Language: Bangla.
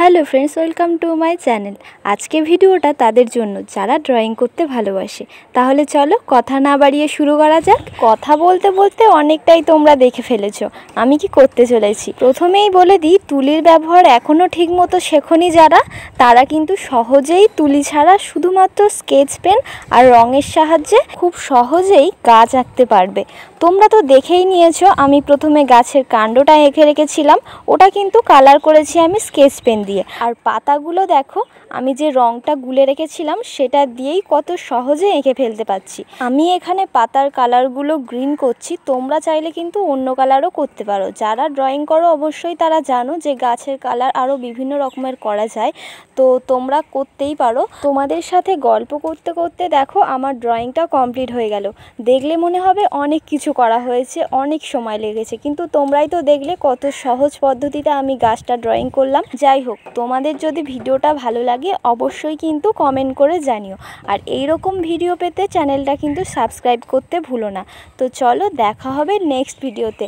Hello friends, welcome to my channel. আজকে ভিডিওটা তাদের জন্য যারা ড্রয়িং করতে ভালোবাসে। তাহলে চলো কথা না বাড়িয়ে শুরু করা যাক। কথা বলতে বলতে অনেকটাই তোমরা দেখে ফেলেছো আমি কি করতে চলেছি। প্রথমেই বলে দিই, তুলির ব্যবহার এখনও ঠিকমতো শেখোনি যারা, তারা কিন্তু সহজেই তুলি ছাড়া শুধুমাত্র স্কেচ পেন আর রঙের সাহায্যে খুব সহজেই গাছ আঁকতে পারবে। তোমরা তো দেখেই নিয়েছো আমি প্রথমে গাছের কাণ্ডটা এঁকে রেখেছিলাম, ওটা কিন্তু কালার করেছি আমি স্কেচ পেন দিয়ে। আর পাতাগুলো দেখো, আমি যে রঙটা গুলে রেখেছিলাম সেটা দিয়েই কত সহজে এঁকে ফেলতে পারছি। আমি এখানে পাতার কালারগুলো গ্রিন করছি, তোমরা চাইলে কিন্তু অন্য কালারও করতে পারো। যারা ড্রয়িং করো অবশ্যই তারা জানো যে গাছের কালার আরও বিভিন্ন রকমের করা যায়, তো তোমরা করতেই পারো। তোমাদের সাথে গল্প করতে করতে দেখো আমার ড্রয়িংটা কমপ্লিট হয়ে গেল। দেখলে মনে হবে অনেক কিছু করা হয়েছে, অনেক সময় লেগেছে, কিন্তু তোমরাই তো দেখলে কত সহজ পদ্ধতিতে আমি গাছটা ড্রয়িং করলাম। যাই হোক, তোমাদের যদি ভিডিওটা ভালো লাগে অবশ্যই কিন্তু কমেন্ট করে জানিও। আর এই রকম ভিডিও পেতে চ্যানেলটা কিন্তু সাবস্ক্রাইব করতে ভুলো না। তো চলো, দেখা হবে নেক্সট ভিডিওতে।